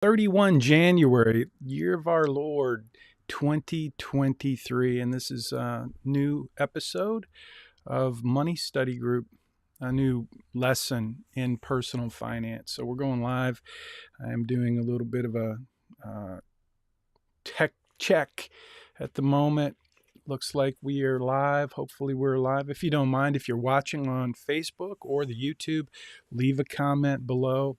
31 January, year of our Lord, 2023. And this is a new episode of Money Study Group, a new lesson in personal finance. So we're going live. I am doing a little bit of a tech check at the moment. Looks like we are live. Hopefully we're live. If you don't mind, if you're watching on Facebook or the YouTube, leave a comment below.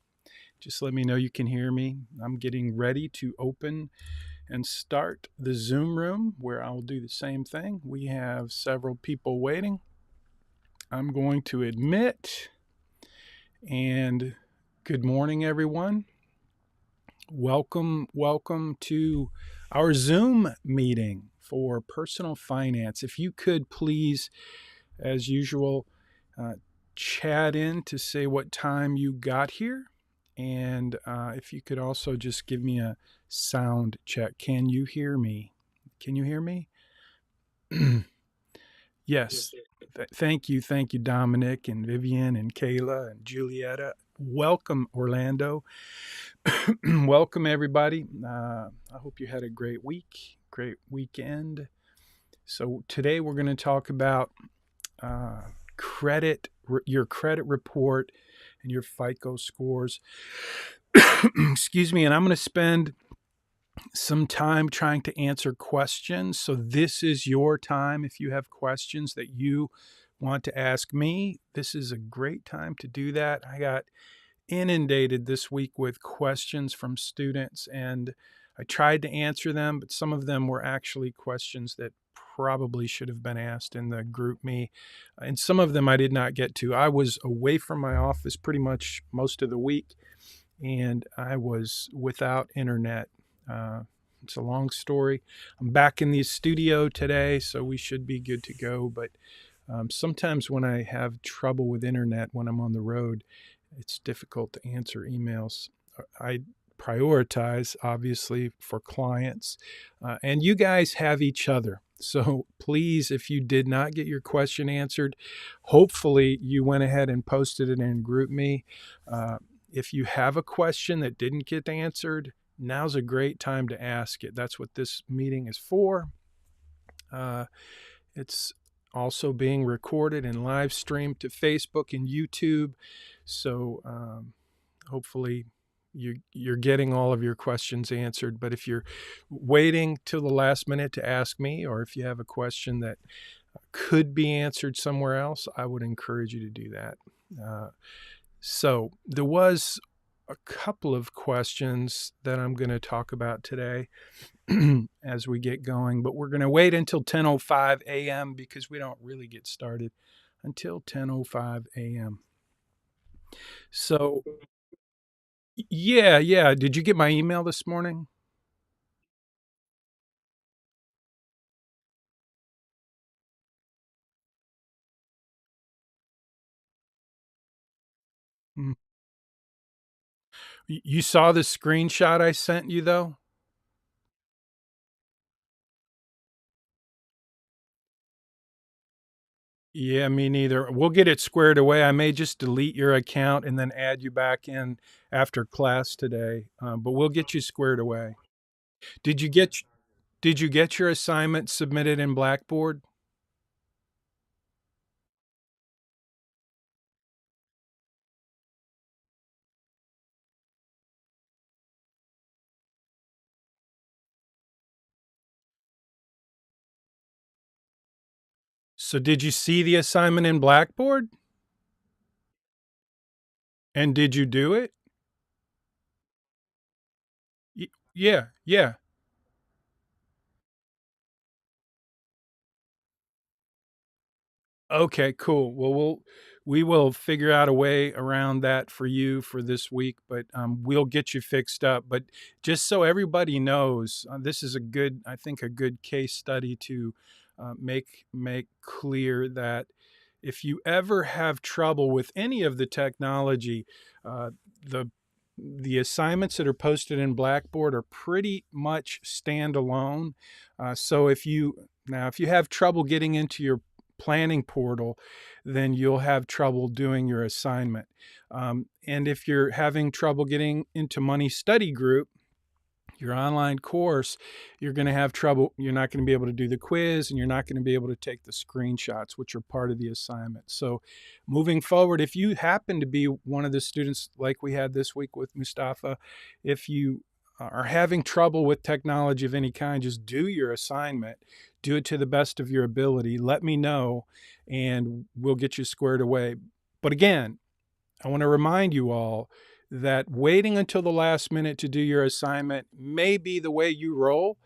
Just let me know you can hear me. I'm getting ready to open and start the Zoom room where I'll do the same thing. We have several people waiting. I'm going to admit, and good morning, everyone. Welcome to our Zoom meeting for personal finance. If you could please, as usual, chat in to say what time you got here. And if you could also just give me a sound check. Can you hear me? Can you hear me? Yes. Thank you, Dominic and Vivian and Kayla and Julietta. Welcome, Orlando. Welcome, everybody. I hope you had a great week, great weekend. So today we're going to talk about your credit report and your FICO scores. Excuse me. And I'm going to spend some time trying to answer questions. So this is your time. If you have questions that you want to ask me, this is a great time to do that. I got inundated this week with questions from students, and I tried to answer them, but some of them were actually questions that probably should have been asked in the group me, and some of them I did not get to. I was away from my office pretty much most of the week, and I was without internet. It's a long story. I'm back in the studio today, so we should be good to go, but sometimes when I have trouble with internet when I'm on the road, it's difficult to answer emails. I prioritize, obviously, for clients. And you guys have each other. So please, if you did not get your question answered, hopefully you went ahead and posted it in GroupMe. If you have a question that didn't get answered, now's a great time to ask it. That's what this meeting is for. It's also being recorded and live streamed to Facebook and YouTube. So hopefully you're getting all of your questions answered. But if you're waiting till the last minute to ask me, or if you have a question that could be answered somewhere else, I would encourage you to do that. So there was a couple of questions that I'm going to talk about today as we get going, but we're going to wait until 10:05 a.m. because we don't really get started until 10:05 a.m. So yeah. Did you get my email this morning? Mm. You saw the screenshot I sent you, though? Yeah, me neither. We'll get it squared away. I may just delete your account and then add you back in after class today, but we'll get you squared away. Did you get Did you get your assignment submitted in Blackboard? So did you see the assignment in Blackboard? And did you do it? Yeah. Okay, cool. Well, we will figure out a way around that for you for this week, but we'll get you fixed up. But just so everybody knows, this is I think, a good case study to make clear that if you ever have trouble with any of the technology, the the assignments that are posted in Blackboard are pretty much standalone. So if you have trouble getting into your planning portal, then you'll have trouble doing your assignment. And if you're having trouble getting into Money Study Group, your online course, you're going to have trouble. You're not going to be able to do the quiz, and you're not going to be able to take the screenshots, which are part of the assignment. So moving forward, if you happen to be one of the students like we had this week with Mustafa, if you are having trouble with technology of any kind, just do your assignment. Do it to the best of your ability. Let me know, and we'll get you squared away. But again, I want to remind you all that waiting until the last minute to do your assignment may be the way you roll,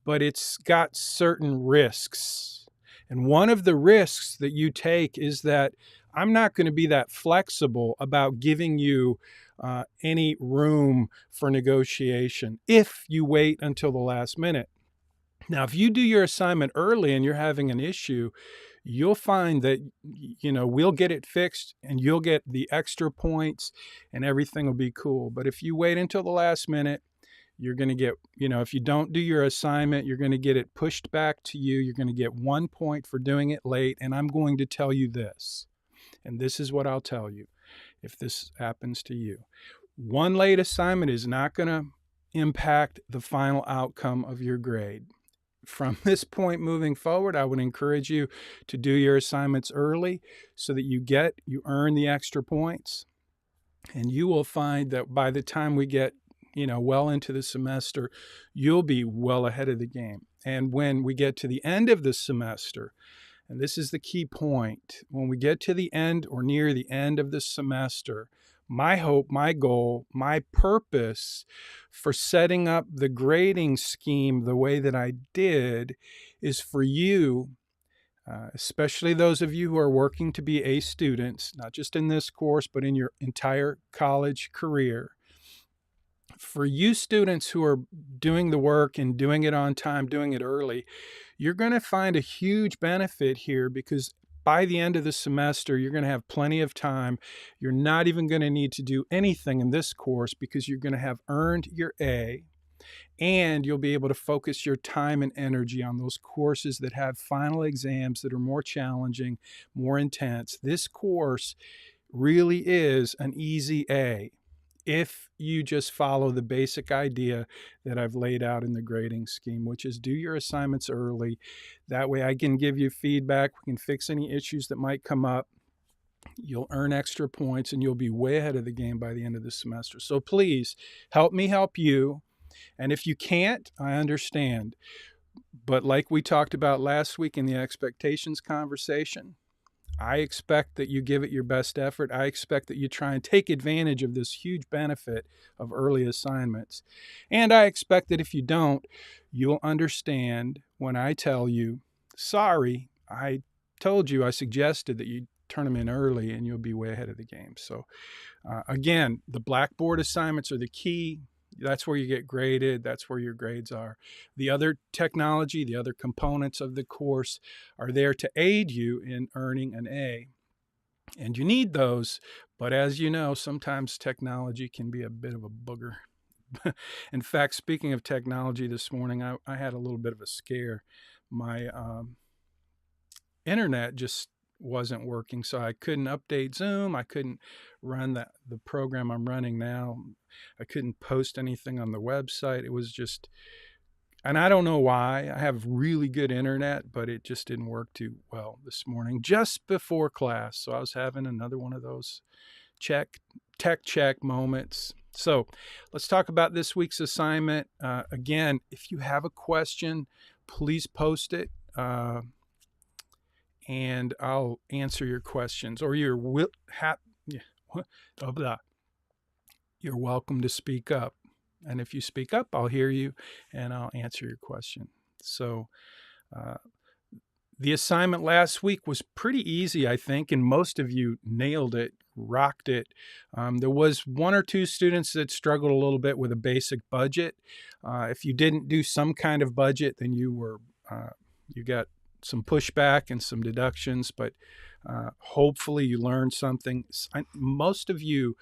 but it's got certain risks. And one of the risks that you take is that I'm not going to be that flexible about giving you any room for negotiation if you wait until the last minute. Now, if you do your assignment early and you're having an issue, you'll find that, we'll get it fixed and you'll get the extra points and everything will be cool. But if you wait until the last minute, you're going to get, if you don't do your assignment, you're going to get it pushed back to you. You're going to get 1 point for doing it late. And I'm going to tell you this, and this is what I'll tell you if this happens to you. One late assignment is not going to impact the final outcome of your grade. From this point moving forward, I would encourage you to do your assignments early so that you earn the extra points. And you will find that by the time we get, well into the semester, you'll be well ahead of the game. And when we get to the end of the semester, and this is the key point, when we get to the end or near the end of the semester, my hope, my goal, my purpose for setting up the grading scheme the way that I did is for you, especially those of you who are working to be A students, not just in this course, but in your entire college career. For you students who are doing the work and doing it on time, doing it early, you're going to find a huge benefit here because by the end of the semester, you're going to have plenty of time. You're not even going to need to do anything in this course because you're going to have earned your A, and you'll be able to focus your time and energy on those courses that have final exams that are more challenging, more intense. This course really is an easy A if you just follow the basic idea that I've laid out in the grading scheme, which is do your assignments early. That way I can give you feedback. We can fix any issues that might come up. You'll earn extra points and you'll be way ahead of the game by the end of the semester. So please help me help you. And if you can't, I understand. But like we talked about last week in the expectations conversation, I expect that you give it your best effort. I expect that you try and take advantage of this huge benefit of early assignments. And I expect that if you don't, you'll understand when I tell you, sorry, I told you, I suggested that you turn them in early and you'll be way ahead of the game. So again, the Blackboard assignments are the key. That's where you get graded. That's where your grades are. The other technology, the other components of the course are there to aid you in earning an A. And you need those. But as you know, sometimes technology can be a bit of a booger. In fact, speaking of technology this morning, I had a little bit of a scare. My internet just wasn't working, so I couldn't update Zoom. I couldn't run the program I'm running now. I couldn't post anything on the website. It was just, and I don't know why. I have really good internet, but it just didn't work too well this morning, just before class. So I was having another one of those tech check moments. So let's talk about this week's assignment. Again, if you have a question, please post it. And I'll answer your questions, or you're welcome to speak up. And if you speak up, I'll hear you and I'll answer your question. So the assignment last week was pretty easy, I think, and most of you nailed it, rocked it. There was one or two students that struggled a little bit with a basic budget. If you didn't do some kind of budget, then you got some pushback and some deductions, but hopefully you learned something. Most of you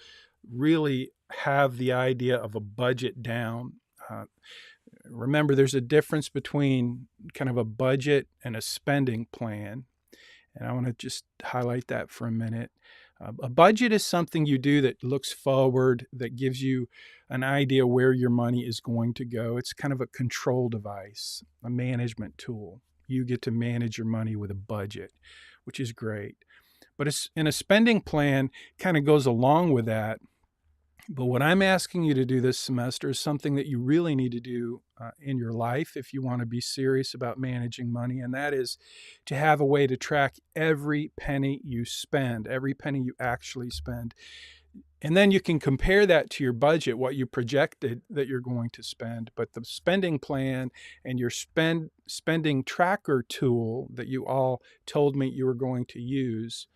really have the idea of a budget down. Remember, there's a difference between kind of a budget and a spending plan. And I want to just highlight that for a minute. A budget is something you do that looks forward, that gives you an idea where your money is going to go. It's kind of a control device, a management tool. You get to manage your money with a budget, which is great. But in a spending plan kind of goes along with that. But what I'm asking you to do this semester is something that you really need to do in your life if you want to be serious about managing money, and that is to have a way to track every penny you spend, every penny you actually spend. And then you can compare that to your budget, what you projected that you're going to spend. But the spending plan and your spending tracker tool that you all told me you were going to use,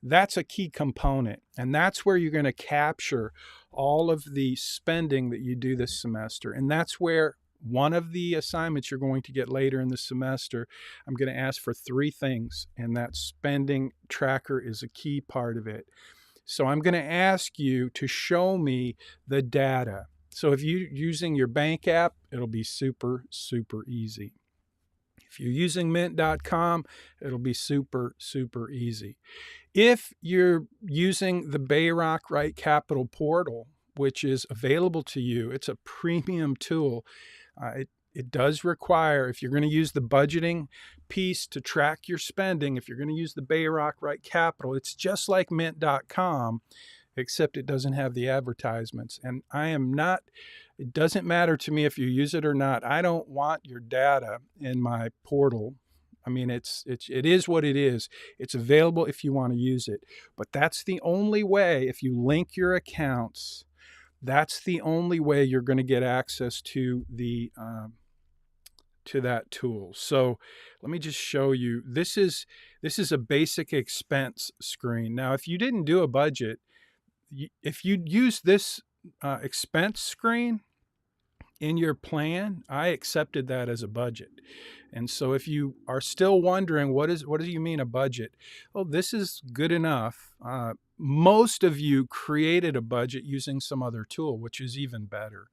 that's a key component. And that's where you're going to capture all of the spending that you do this semester. And that's where one of the assignments you're going to get later in the semester, I'm going to ask for 3 things. And that spending tracker is a key part of it. So I'm going to ask you to show me the data. So if you're using your bank app, it'll be super, super easy. If you're using mint.com, it'll be super, super easy. If you're using the BayRock RightCapital portal, which is available to you, it's a premium tool. It does require, if you're going to use the budgeting piece to track your spending, if you're going to use the BayRock RightCapital, it's just like mint.com, except it doesn't have the advertisements. And it doesn't matter to me if you use it or not. I don't want your data in my portal. I mean, it is what it is. It's available if you want to use it. But that's the only way, if you link your accounts, that's the only way you're going to get access to that tool. So let me just show you. This is a basic expense screen. Now, if you didn't do a budget, if you use this expense screen in your plan, I accepted that as a budget. And so if you are still wondering, what do you mean a budget? Well, this is good enough. Most of you created a budget using some other tool, which is even better.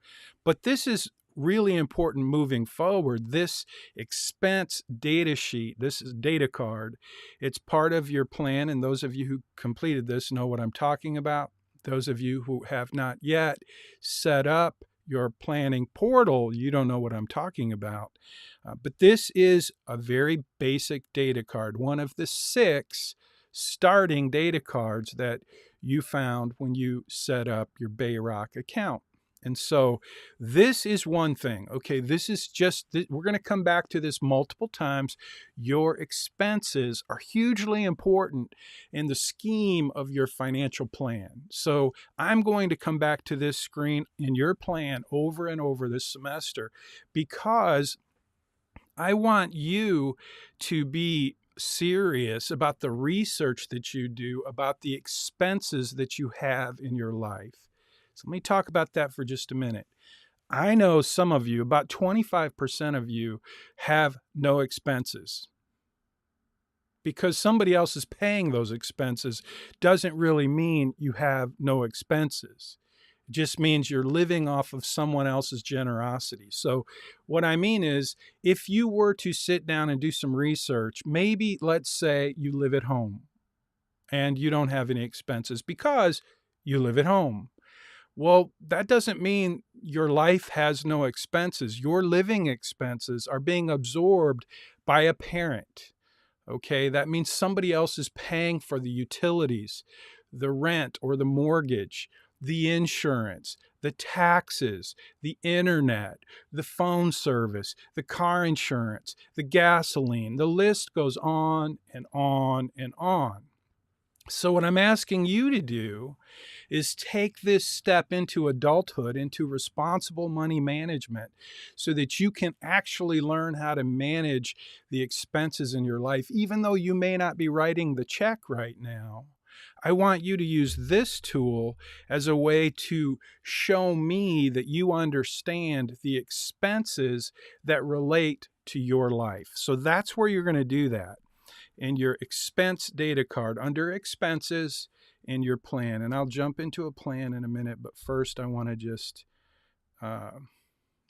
But this is really important moving forward. This expense data sheet, this is data card. It's part of your plan. And those of you who completed this know what I'm talking about. Those of you who have not yet set up your planning portal, you don't know what I'm talking about. But this is a very basic data card, one of the 6 starting data cards that you found when you set up your BayRock account. And so this is one thing. Okay, this is just, we're going to come back to this multiple times. Your expenses are hugely important in the scheme of your financial plan. So I'm going to come back to this screen in your plan over and over this semester because I want you to be serious about the research that you do about the expenses that you have in your life. So let me talk about that for just a minute. I know some of you, about 25% of you, have no expenses. Because somebody else is paying those expenses doesn't really mean you have no expenses. It just means you're living off of someone else's generosity. So what I mean is, if you were to sit down and do some research, maybe let's say you live at home and you don't have any expenses because you live at home. Well, that doesn't mean your life has no expenses. Your living expenses are being absorbed by a parent. Okay, that means somebody else is paying for the utilities, the rent or the mortgage, the insurance, the taxes, the internet, the phone service, the car insurance, the gasoline. The list goes on and on and on. So what I'm asking you to do is take this step into adulthood, into responsible money management, so that you can actually learn how to manage the expenses in your life, even though you may not be writing the check right now. I want you to use this tool as a way to show me that you understand the expenses that relate to your life. So that's where you're going to do that. In your expense data card under expenses in your plan. And I'll jump into a plan in a minute, but first I want to just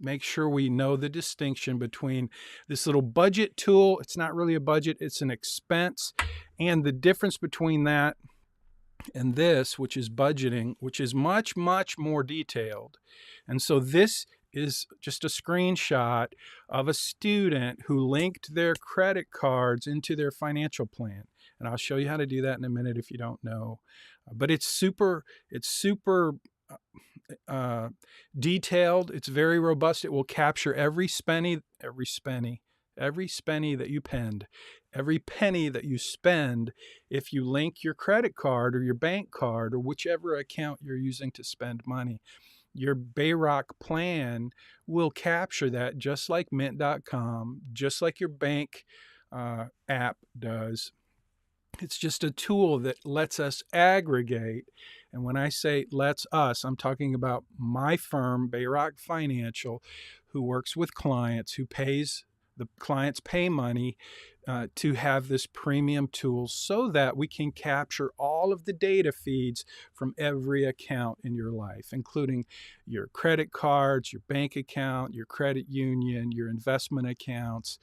make sure we know the distinction between this little budget tool. It's not really a budget, it's an expense, And the difference between that and this, which is budgeting, which is much, much more detailed. And so this is just a screenshot of a student who linked their credit cards into their financial plan. And I'll show you how to do that in a minute if you don't know. But it's super detailed. It's very robust. It will capture every spenny that you penned, every penny that you spend if you link your credit card or your bank card or whichever account you're using to spend money. Your BayRock plan will capture that just like Mint.com, just like your bank app does. It's just a tool that lets us aggregate. And when I say lets us, I'm talking about my firm, BayRock Financial, who works with clients, who pays the clients pay money to have this premium tool so that we can capture all of the data feeds from every account in your life, including your credit cards, your bank account, your credit union, your investment accounts.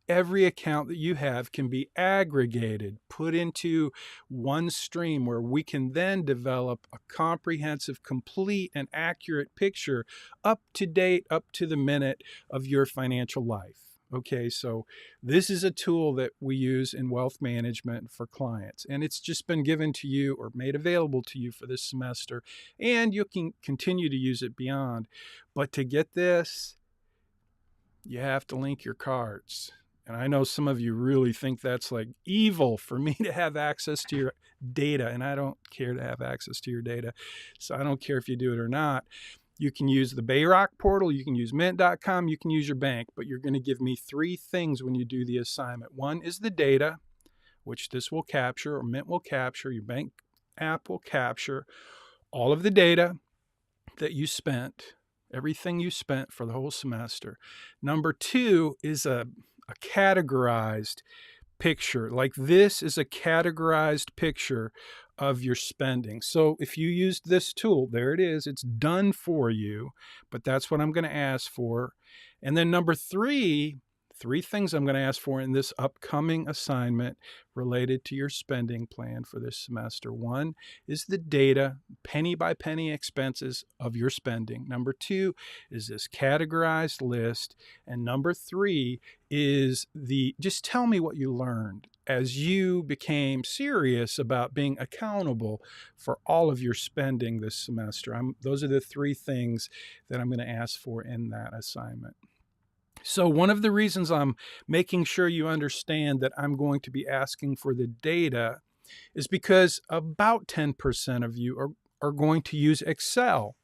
Every account that you have can be aggregated, put into one stream where we can then develop a comprehensive, complete, and accurate picture up to date, up to the minute of your financial life. Okay, so this is a tool that we use in wealth management for clients, and it's just been given to you or made available to you for this semester, and you can continue to use it beyond. But to get this, you have to link your cards. And I know some of you really think that's like evil for me to have access to your data, and I don't care to have access to your data. So I don't care if you do it or not. You can use the BayRock portal, you can use Mint.com, you can use your bank, but you're going to give me 3 things when you do the assignment. One is the data, which this will capture, or Mint will capture, your bank app will capture all of the data that you spent, everything you spent for the whole semester. Number 2 is a categorized picture. Like this is a categorized picture of your spending. So if you used this tool, there it is, it's done for you, but that's what I'm going to ask for. And then number 3 things I'm going to ask for in this upcoming assignment related to your spending plan for this semester. 1 is the data, penny by penny expenses of your spending. Number 2 is this categorized list. And number 3 is just tell me what you learned as you became serious about being accountable for all of your spending this semester. Those are the 3 things that I'm going to ask for in that assignment. So one of the reasons I'm making sure you understand that I'm going to be asking for the data is because about 10% of you are going to use Excel,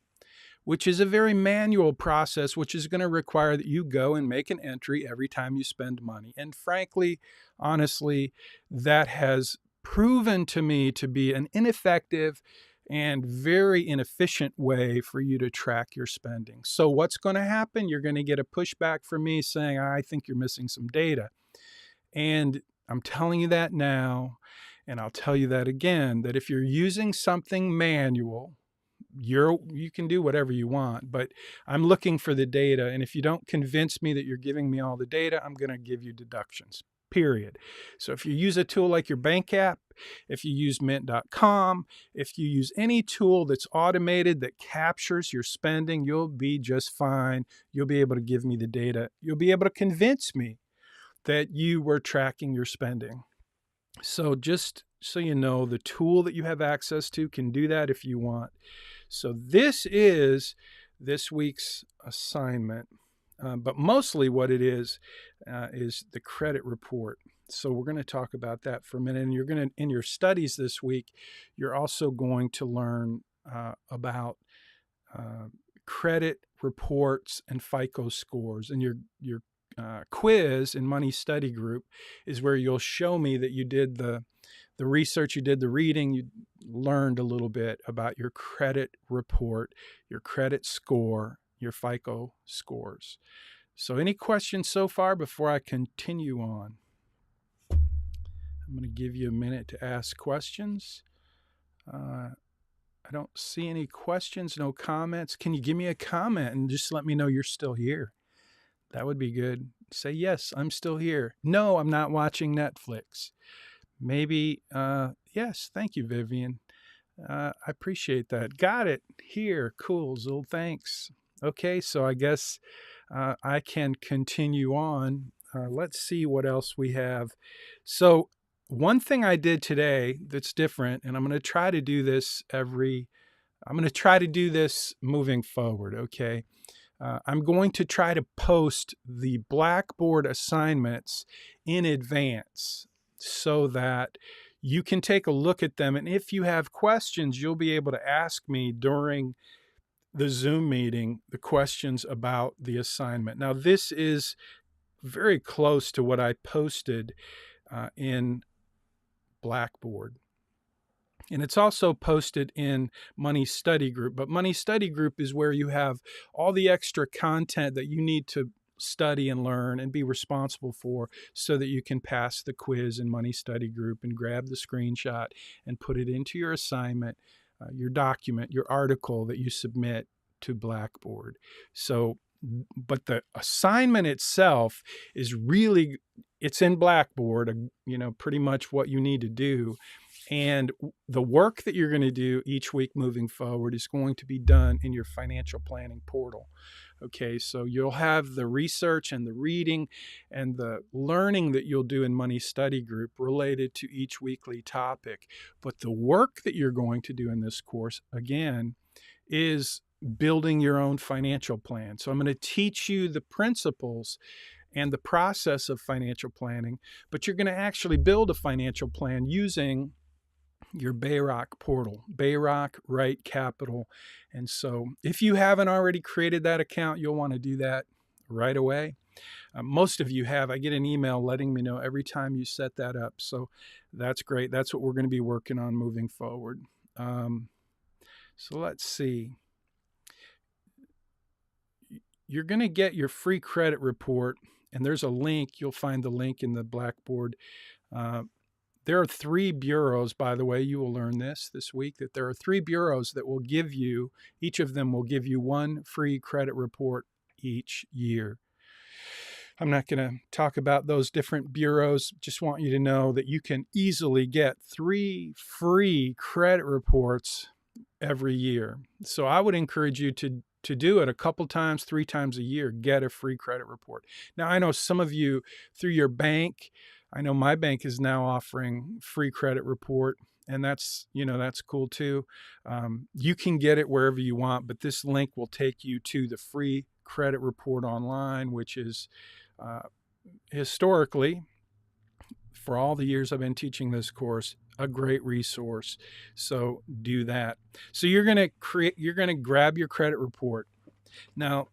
which is a very manual process, which is going to require that you go and make an entry every time you spend money. And frankly, honestly, that has proven to me to be an ineffective and very inefficient way for you to track your spending. So what's going to happen? You're going to get a pushback from me saying, I think you're missing some data. And I'm telling you that now, and I'll tell you that again, that if you're using something manual, you can do whatever you want, but I'm looking for the data. And if you don't convince me that you're giving me all the data, I'm going to give you deductions, period. So if you use a tool like your bank app, if you use Mint.com, if you use any tool that's automated that captures your spending, you'll be just fine. You'll be able to give me the data. You'll be able to convince me that you were tracking your spending. So just so you know, the tool that you have access to can do that if you want. So this is this week's assignment, but mostly what it is the credit report. So we're going to talk about that for a minute. And you're going to, in your studies this week, you're also going to learn about credit reports and FICO scores. And your quiz in Money Study Group is where you'll show me that you did the research, you did the reading, you learned a little bit about your credit report, your credit score, your FICO scores. So any questions so far before I continue on? I'm going to give you a minute to ask questions. I don't see any questions, no comments. Can you give me a comment and just let me know you're still here? That would be good. Say, yes, I'm still here. No, I'm not watching Netflix. maybe, yes, thank you, Vivian. I appreciate that. Got it. Here. Cool, Zul. Thanks. Okay, so I guess I can continue on. Let's see what else we have. So, one thing I did today that's different, and I'm going to try to do this moving forward. Okay. I'm going to try to post the Blackboard assignments in advance so that you can take a look at them. And if you have questions, you'll be able to ask me during the Zoom meeting the questions about the assignment. Now, this is very close to what I posted in Blackboard. And it's also posted in Money Study Group. But Money Study Group is where you have all the extra content that you need to study and learn and be responsible for so that you can pass the quiz in Money Study Group and grab the screenshot and put it into your assignment, your document, your article that you submit to Blackboard. So, but the assignment itself is really, it's in Blackboard, pretty much what you need to do. And the work that you're going to do each week moving forward is going to be done in your financial planning portal. Okay, so you'll have the research and the reading and the learning that you'll do in Money Study Group related to each weekly topic. But the work that you're going to do in this course, again, is building your own financial plan. So I'm going to teach you the principles and the process of financial planning, but you're going to actually build a financial plan using your BayRock portal, BayRock, RightCapital. And so if you haven't already created that account, you'll want to do that right away. Most of you have. I get an email letting me know every time you set that up. So that's great. That's what we're going to be working on moving forward. So let's see. You're going to get your free credit report, and there's a link. You'll find the link in the Blackboard. There are 3 bureaus, by the way, you will learn this week, that there are 3 bureaus that will give you, each of them will give you 1 free credit report each year. I'm not going to talk about those different bureaus. Just want you to know that you can easily get 3 free credit reports every year. So I would encourage you to do it a couple times, 3 times a year, get a free credit report. Now, I know some of you through your bank, I know my bank is now offering free credit report, and that's cool too. You can get it wherever you want, but this link will take you to the free credit report online, which is historically, for all the years I've been teaching this course, a great resource. So do that. So you're going to grab your credit report. Now,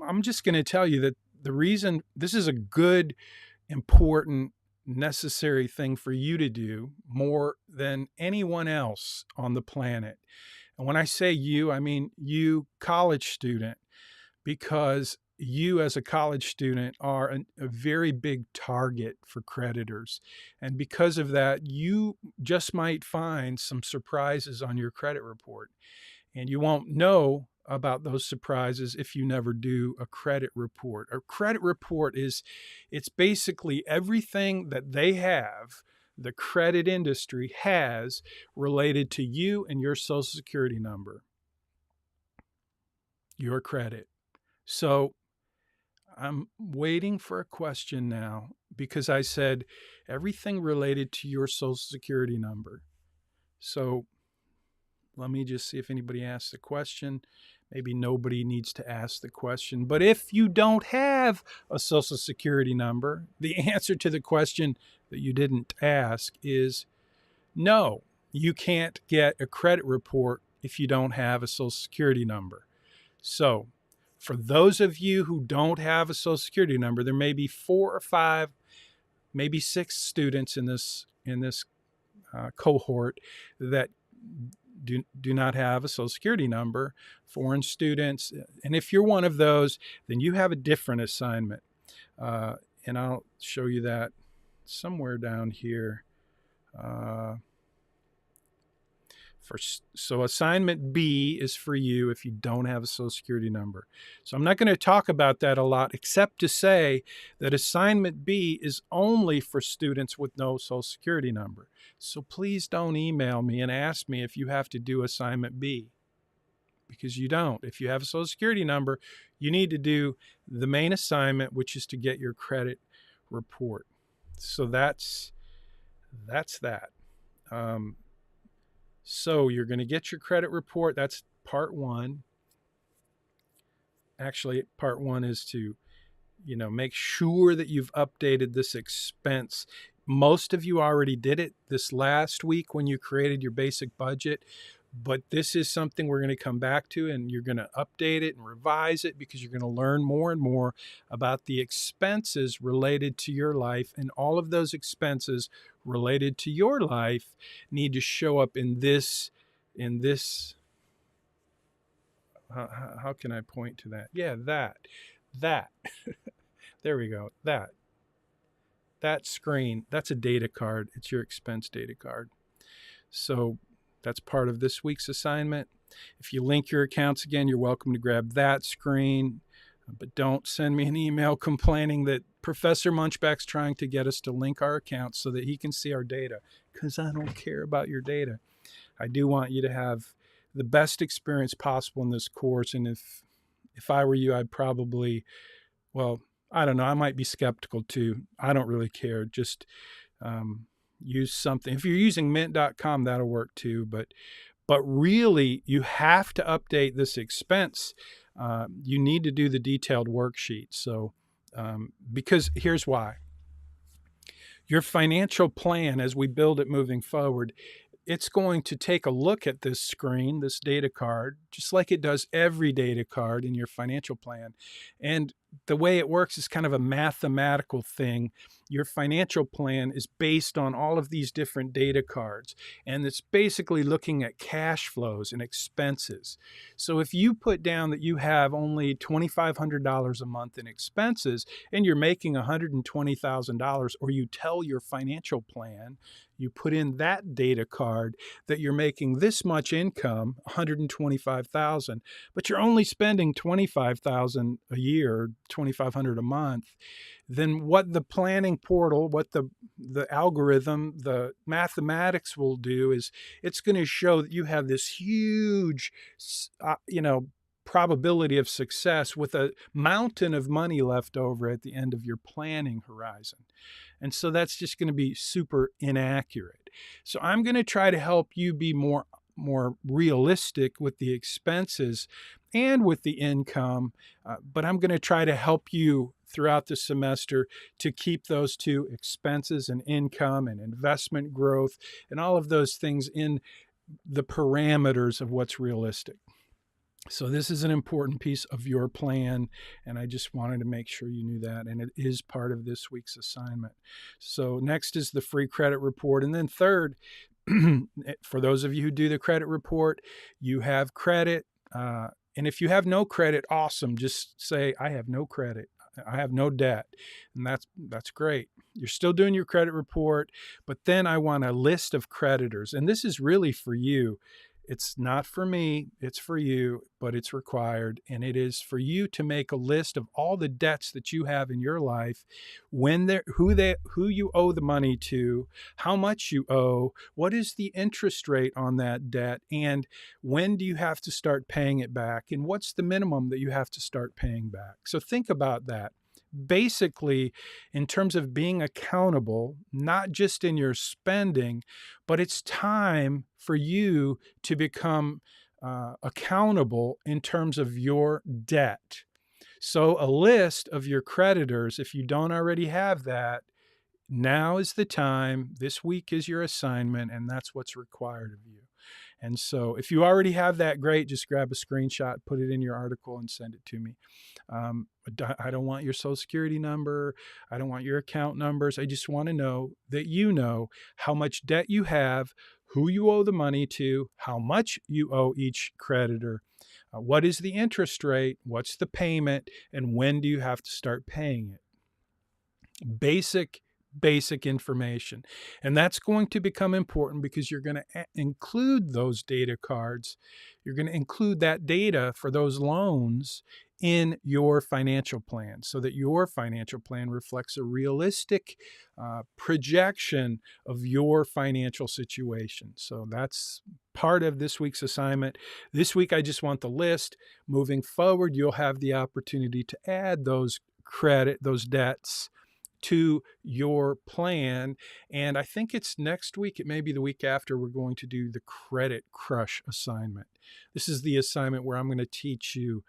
I'm just going to tell you that the reason this is a good, important, necessary thing for you to do more than anyone else on the planet. And when I say you, I mean you, college student, because you as a college student are a very big target for creditors. And because of that, you just might find some surprises on your credit report. And you won't know about those surprises if you never do a credit report. A credit report it's basically everything that they have, the credit industry has, related to you and your Social Security number, your credit. So I'm waiting for a question now because I said everything related to your Social Security number. So let me just see if anybody asks a question. Maybe nobody needs to ask the question. But if you don't have a Social Security number, the answer to the question that you didn't ask is no. You can't get a credit report if you don't have a Social Security number. So for those of you who don't have a Social Security number, there may be 4 or 5, maybe 6 students in this cohort that do not have a Social Security number, foreign students. And if you're one of those, then you have a different assignment. And I'll show you that somewhere down here. For So assignment B is for you if you don't have a Social Security number. So I'm not going to talk about that a lot, except to say that assignment B is only for students with no Social Security number. So please don't email me and ask me if you have to do assignment B, because you don't. If you have a Social Security number, you need to do the main assignment, which is to get your credit report. So that's that. So you're going to get your credit report. That's part one. Actually, part one is to, make sure that you've updated this expense. Most of you already did it this last week when you created your basic budget, but this is something we're going to come back to, and you're going to update it and revise it because you're going to learn more and more about the expenses related to your life, and all of those expenses related to your life need to show up in this. How can I point to that? Yeah, that. There we go. That screen, that's a data card. It's your expense data card. So that's part of this week's assignment. If you link your accounts again, you're welcome to grab that screen. But don't send me an email complaining that Professor Munchback's trying to get us to link our accounts so that he can see our data, because I don't care about your data. I do want you to have the best experience possible in this course. And if I were you, I'd probably, I don't know, I might be skeptical too. I don't really care. Just use something. If you're using mint.com, that'll work too. But really, you have to update this expense. You need to do the detailed worksheet. So, because here's why. Your financial plan, as we build it moving forward, it's going to take a look at this screen, this data card, just like it does every data card in your financial plan. And the way it works is kind of a mathematical thing. Your financial plan is based on all of these different data cards, and it's basically looking at cash flows and expenses. So if you put down that you have only $2,500 a month in expenses and you're making $120,000, or you tell your financial plan, you put in that data card that you're making this much income, $125,000, but you're only spending $25,000 a year, $2,500 a month, then what the planning portal, what the algorithm, the mathematics will do is it's going to show that you have this huge, probability of success with a mountain of money left over at the end of your planning horizon. And so that's just going to be super inaccurate. So I'm going to try to help you be more realistic with the expenses and with the income, but I'm going to try to help you throughout the semester to keep those two, expenses and income and investment growth and all of those things, in the parameters of what's realistic. So this is an important piece of your plan, and I just wanted to make sure you knew that, and it is part of this week's assignment. So next is the free credit report, and then third, for those of you who do the credit report, you have credit, and if you have no credit, awesome. Just say, I have no credit. I have no debt, and that's great. You're still doing your credit report, but then I want a list of creditors, and this is really for you. It's not for me, it's for you, but it's required. And it is for you to make a list of all the debts that you have in your life, who you owe the money to, how much you owe, what is the interest rate on that debt, and when do you have to start paying it back, and what's the minimum that you have to start paying back. So think about that. Basically, in terms of being accountable, not just in your spending, but it's time for you to become accountable in terms of your debt. So a list of your creditors, if you don't already have that, now is the time. This week is your assignment, and that's what's required of you. And so if you already have that, great. Just grab a screenshot, put it in your article, and send it to me. I don't want your Social Security number. I don't want your account numbers. I just want to know that you know how much debt you have, who you owe the money to, how much you owe each creditor, what is the interest rate, what's the payment, and when do you have to start paying it. Basic basic information. And that's going to become important because you're going to include those data cards. You're going to include that data for those loans in your financial plan so that your financial plan reflects a realistic projection of your financial situation. So that's part of this week's assignment. This week, I just want the list. Moving forward, you'll have the opportunity to add those debts to your plan. And I think it's next week, it may be the week after, we're going to do the Credit Crush assignment. This is the assignment where I'm going to teach you,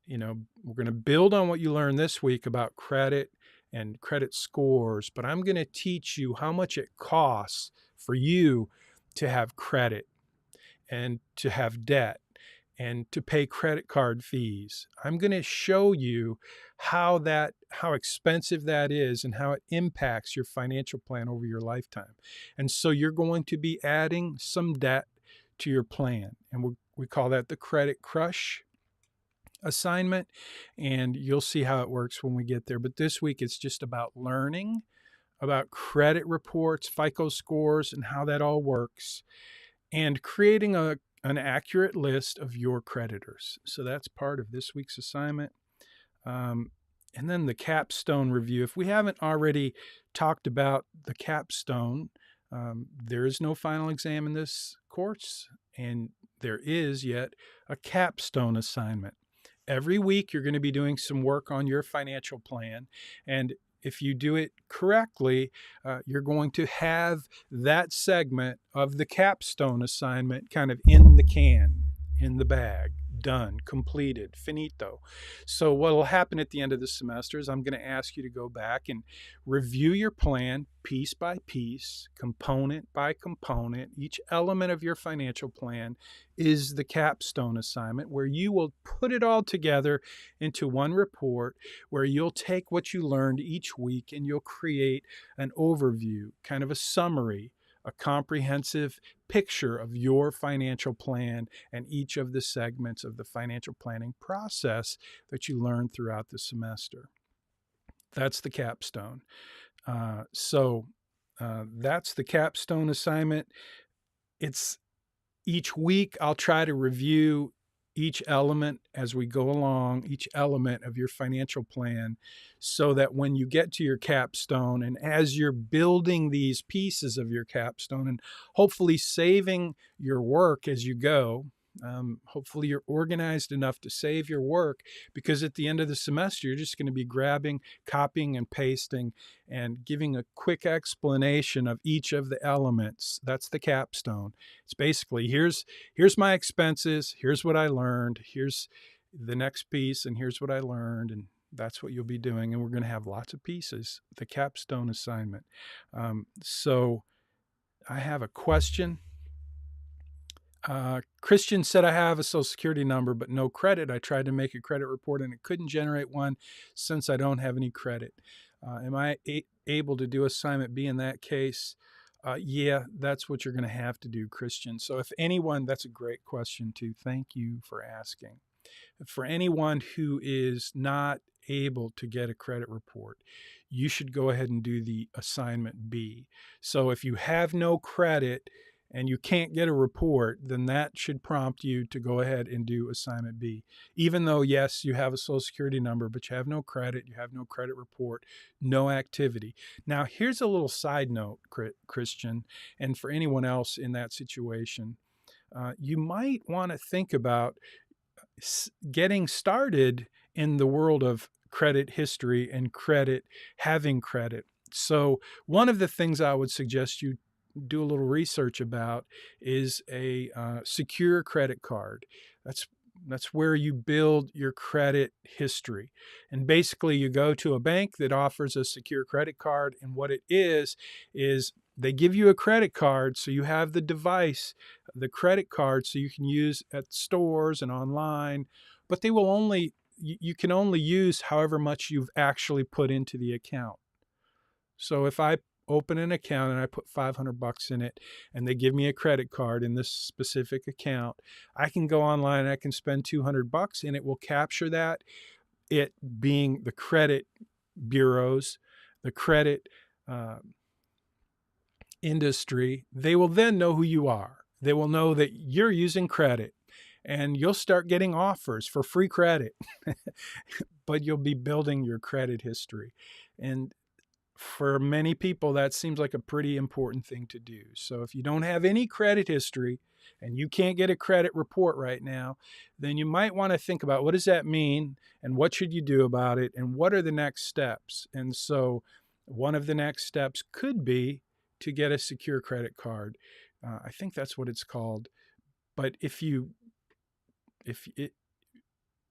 we're going to build on what you learned this week about credit and credit scores, but I'm going to teach you how much it costs for you to have credit and to have debt and to pay credit card fees. I'm going to show you how expensive that is and how it impacts your financial plan over your lifetime. And so you're going to be adding some debt to your plan. And we call that the Credit Crush assignment. And you'll see how it works when we get there. But this week, it's just about learning about credit reports, FICO scores, and how that all works, and creating an accurate list of your creditors. So that's part of this week's assignment. And then the Capstone review. If we haven't already talked about the Capstone, there is no final exam in this course, and there is yet a Capstone assignment. Every week, you're going to be doing some work on your financial plan, and if you do it correctly, you're going to have that segment of the Capstone assignment kind of in the can, in the bag, done, completed, finito. So what will happen at the end of the semester is I'm going to ask you to go back and review your plan piece by piece, component by component. Each element of your financial plan is the Capstone assignment, where you will put it all together into one report, where you'll take what you learned each week and you'll create an overview, kind of a summary, a comprehensive picture of your financial plan and each of the segments of the financial planning process that you learned throughout the semester. That's the Capstone. So that's the Capstone assignment. It's each week I'll try to review each element as we go along, each element of your financial plan, so that when you get to your Capstone and as you're building these pieces of your Capstone and hopefully saving your work as you go, hopefully you're organized enough to save your work, because at the end of the semester, you're just going to be grabbing, copying, and pasting and giving a quick explanation of each of the elements. That's the Capstone. It's basically, here's my expenses, here's what I learned, here's the next piece, and here's what I learned, and that's what you'll be doing. And we're going to have lots of pieces, the Capstone assignment. So I have a question. Christian said, I have a Social Security number, but no credit. I tried to make a credit report and it couldn't generate one since I don't have any credit. Am I able to do assignment B in that case? Yeah, that's what you're going to have to do, Christian. So if anyone, that's a great question too. Thank you for asking. For anyone who is not able to get a credit report, you should go ahead and do the assignment B. So if you have no credit and you can't get a report, then that should prompt you to go ahead and do assignment B. Even though, yes, you have a Social Security number, but you have no credit, you have no credit report, no activity. Now, here's a little side note, Christian, and for anyone else in that situation, you might want to think about getting started in the world of credit history and having credit. So one of the things I would suggest you do a little research about is a secure credit card. That's where you build your credit history. And basically you go to a bank that offers a secure credit card, and what it is they give you a credit card, so you have the device, the credit card, so you can use at stores and online, but you can only use however much you've actually put into the account. So if I open an account and I put $500 in it and they give me a credit card in this specific account, I can go online and I can spend $200 and it will capture that, it being the credit bureaus, the credit industry, they will then know who you are. They will know that you're using credit, and you'll start getting offers for free credit, but you'll be building your credit history. And for many people, that seems like a pretty important thing to do. So if you don't have any credit history and you can't get a credit report right now, then you might want to think about, what does that mean, and what should you do about it, and what are the next steps? And so one of the next steps could be to get a secure credit card. I think that's what it's called. But if it,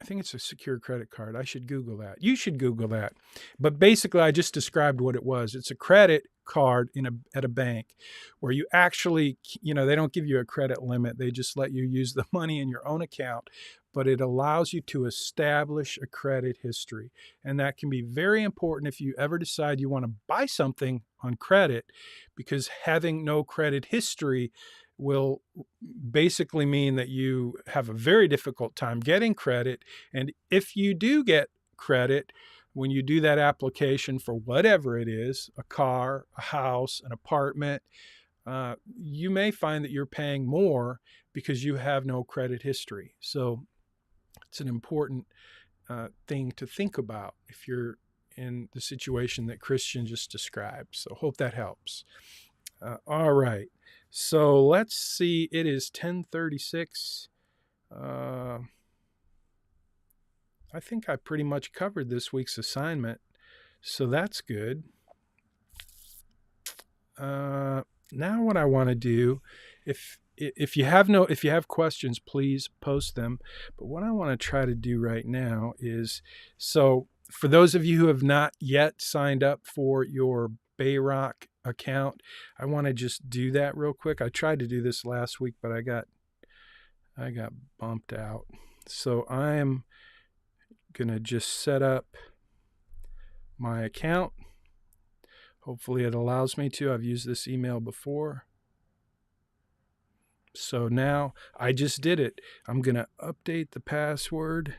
I think it's a secure credit card. I should Google that. You should Google that. But basically, I just described what it was. It's a credit card at a bank where you actually, they don't give you a credit limit. They just let you use the money in your own account, but it allows you to establish a credit history. And that can be very important if you ever decide you want to buy something on credit, because having no credit history will basically mean that you have a very difficult time getting credit. And if you do get credit, when you do that application for whatever it is, a car, a house, an apartment, you may find that you're paying more because you have no credit history. So it's an important thing to think about if you're in the situation that Christian just described. So hope that helps. All right. So let's see. It is 10:36. I think I pretty much covered this week's assignment, so that's good. Now what I want to do, if you have questions, please post them. But what I want to try to do right now is, so for those of you who have not yet signed up for your BayRock account, I want to just do that real quick. I tried to do this last week, but I got bumped out. So I am going to just set up my account. Hopefully it allows me to. I've used this email before. So now I just did it. I'm going to update the password.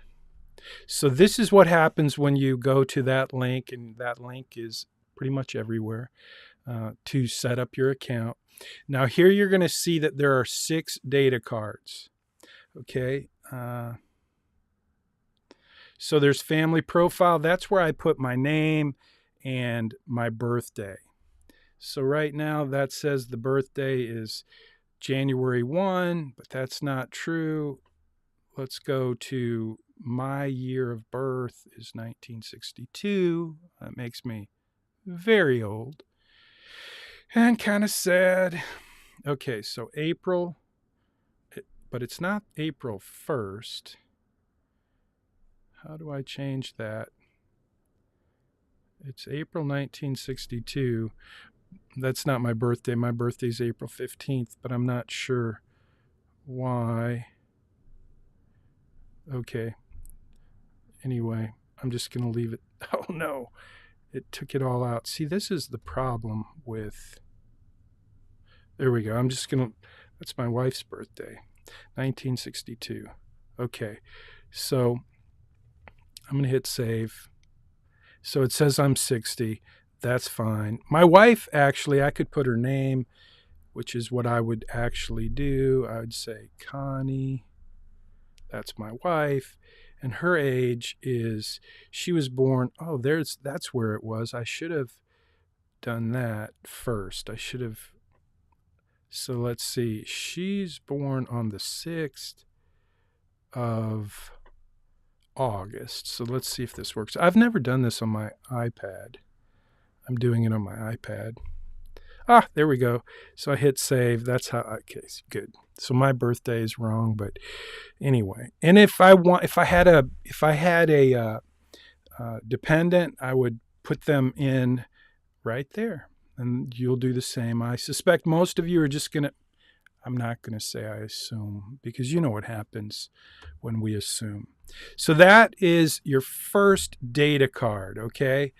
So this is what happens when you go to that link, and that link is pretty much everywhere, to set up your account. Now here you're going to see that there are 6 data cards. Okay. So there's family profile. That's where I put my name and my birthday. So right now that says the birthday is January 1, but that's not true. Let's go to my year of birth is 1962. That makes me very old and kind of sad. Okay, so April, but it's not April 1st. How do I change that? It's April 1962. That's not my birthday. My birthday is April 15th, but I'm not sure why. Okay. Anyway, I'm just going to leave it. Oh, no. It took it all out. See, this is the problem with... There we go. I'm just going to... That's my wife's birthday. 1962. Okay. So I'm going to hit save. So it says I'm 60. That's fine. My wife, actually, I could put her name, which is what I would actually do. I would say Connie. That's my wife. And her age is, she was born, that's where it was. I should have done that first. So let's see. She's born on the 6th of August. So let's see if this works. I've never done this on my iPad. I'm doing it on my iPad. There we go. So I hit save. That's how, okay, good. So my birthday is wrong, but anyway. And if I had a dependent, I would put them in right there, and you'll do the same. I suspect most of you are just I'm not going to say I assume, because you know what happens when we assume. So that is your first data card, okay?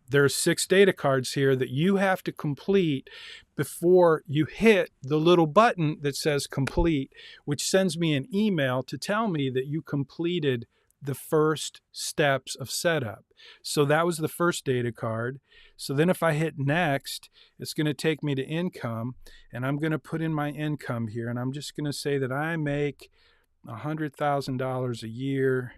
There's 6 data cards here that you have to complete before you hit the little button that says complete, which sends me an email to tell me that you completed the first steps of setup. So that was the first data card. So then if I hit next, it's going to take me to income, and I'm going to put in my income here, and I'm just going to say that I make $100,000 a year,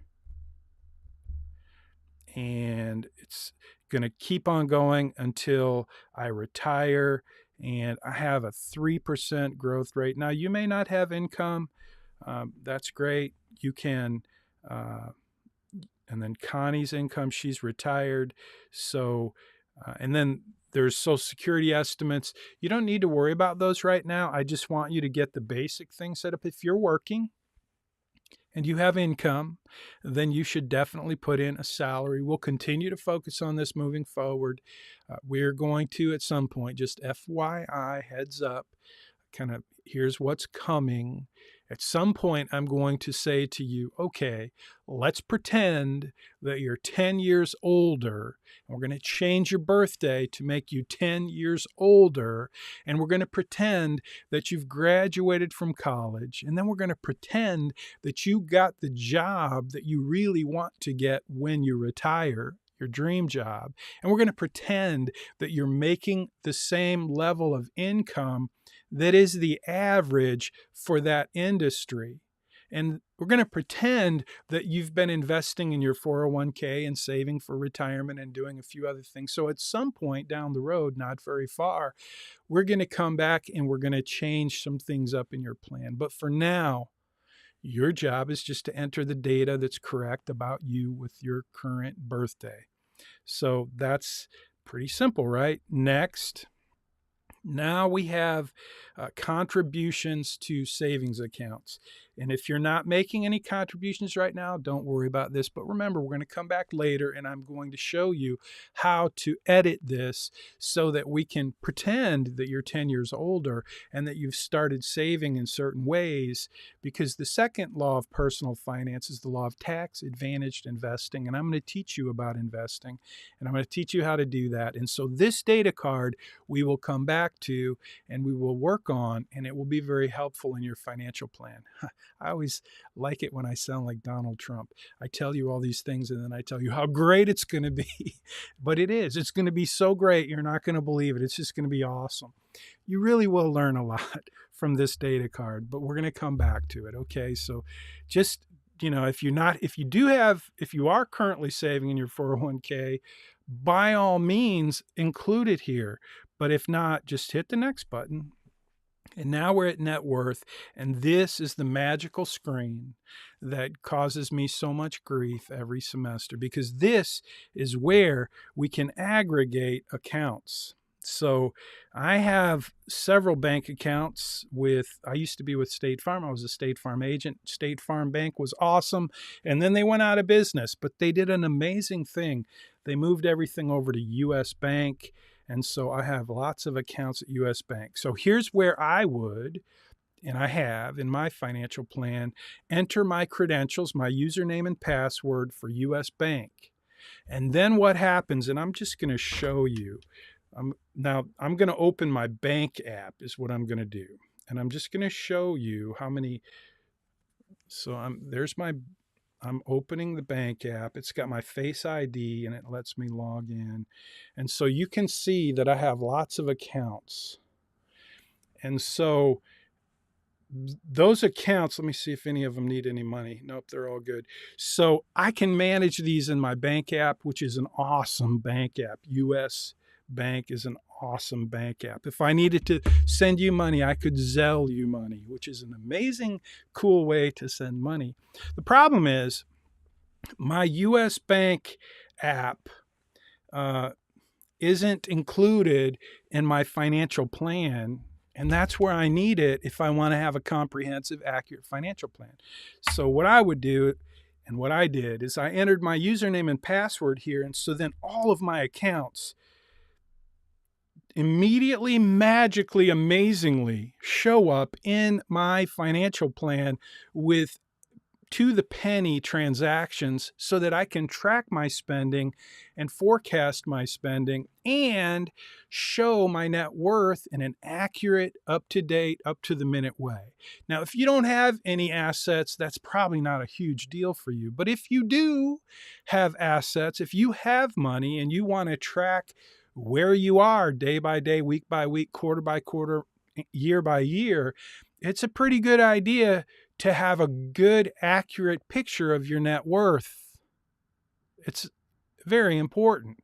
and it's going to keep on going until I retire, and I have a 3% growth rate. Now, you may not have income. That's great. You can, and then Connie's income, she's retired. So, and then there's Social Security estimates. You don't need to worry about those right now. I just want you to get the basic thing set up. If you're working and you have income, then you should definitely put in a salary. We'll continue to focus on this moving forward. We're going to, at some point, just FYI, heads up, kind of here's what's coming. At some point, I'm going to say to you, okay, let's pretend that you're 10 years older. And we're going to change your birthday to make you 10 years older. And we're going to pretend that you've graduated from college. And then we're going to pretend that you got the job that you really want to get when you retire, your dream job. And we're going to pretend that you're making the same level of income that is the average for that industry. And we're going to pretend that you've been investing in your 401k and saving for retirement and doing a few other things. So at some point down the road, not very far, we're going to come back and we're going to change some things up in your plan. But for now, your job is just to enter the data that's correct about you with your current birthday. So that's pretty simple, right? Next. Now we have contributions to savings accounts. And if you're not making any contributions right now, don't worry about this. But remember, we're going to come back later and I'm going to show you how to edit this so that we can pretend that you're 10 years older and that you've started saving in certain ways, because the second law of personal finance is the law of tax advantaged investing. And I'm going to teach you about investing, and I'm going to teach you how to do that. And so this data card we will come back to and we will work on, and it will be very helpful in your financial plan. I always like it when I sound like Donald Trump. I tell you all these things and then I tell you how great it's going to be. But it is. It's going to be so great. You're not going to believe it. It's just going to be awesome. You really will learn a lot from this data card, but we're going to come back to it. Okay. So just, if you are currently saving in your 401k, by all means, include it here. But if not, just hit the next button. And now we're at net worth, and this is the magical screen that causes me so much grief every semester, because this is where we can aggregate accounts. So I have several bank accounts I used to be with State Farm. I was a State Farm agent. State Farm Bank was awesome. And then they went out of business, but they did an amazing thing. They moved everything over to US Bank. And so I have lots of accounts at US Bank. So here's where I would, and I have in my financial plan, enter my credentials, my username and password for US Bank. And then what happens, and I'm just going to show you. Now I'm going to open my bank app is what I'm going to do. And I'm just going to show you how many. So I'm opening the bank app. It's got my Face ID and it lets me log in. And so you can see that I have lots of accounts. And so those accounts, let me see if any of them need any money. Nope, they're all good. So I can manage these in my bank app, which is an awesome bank app. US Bank is an awesome bank app. If I needed to send you money, I could Zelle you money, which is an amazing, cool way to send money. The problem is my US Bank app isn't included in my financial plan, and that's where I need it if I want to have a comprehensive, accurate financial plan. So what I would do, and what I did, is I entered my username and password here, and so then all of my accounts immediately, magically, amazingly show up in my financial plan with to the penny transactions so that I can track my spending and forecast my spending and show my net worth in an accurate, up-to-date, up-to-the-minute way. Now, if you don't have any assets, that's probably not a huge deal for you. But if you do have assets, if you have money and you want to track where you are day by day, week by week, quarter by quarter, year by year, it's a pretty good idea to have a good, accurate picture of your net worth. It's very important.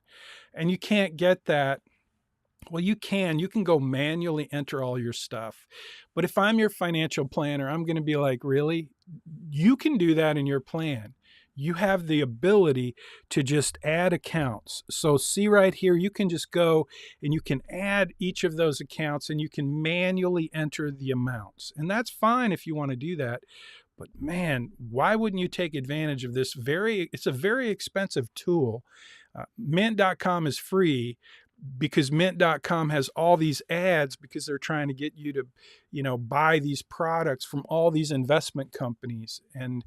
And you can't get that. Well, you can go manually enter all your stuff. But if I'm your financial planner, I'm going to be like, really? You can do that in your plan. You have the ability to just add accounts. So see right here, you can just go and you can add each of those accounts and you can manually enter the amounts. And that's fine if you want to do that. But man, why wouldn't you take advantage of this? It's a very expensive tool. Mint.com is free because Mint.com has all these ads because they're trying to get you to, buy these products from all these investment companies and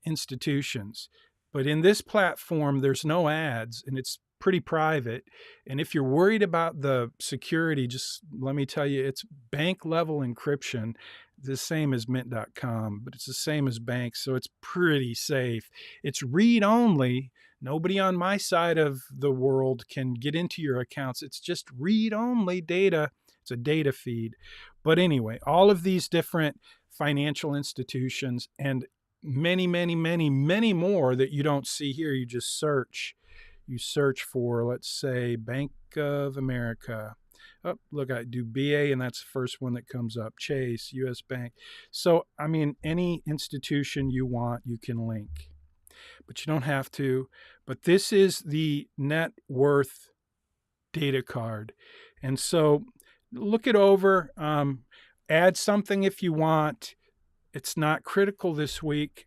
institutions. But in this platform, there's no ads and it's pretty private. And if you're worried about the security, just let me tell you, it's bank level encryption, the same as mint.com, but it's the same as banks. So it's pretty safe. It's read only. Nobody on my side of the world can get into your accounts. It's just read only data. It's a data feed. But anyway, all of these different financial institutions and many, many, many, many more that you don't see here. You just search. You search for, let's say, Bank of America. Oh, look, I do BA, and that's the first one that comes up. Chase, U.S. Bank. So, I mean, any institution you want, you can link. But you don't have to. But this is the net worth data card. And so look it over. Add something if you want. It's not critical this week,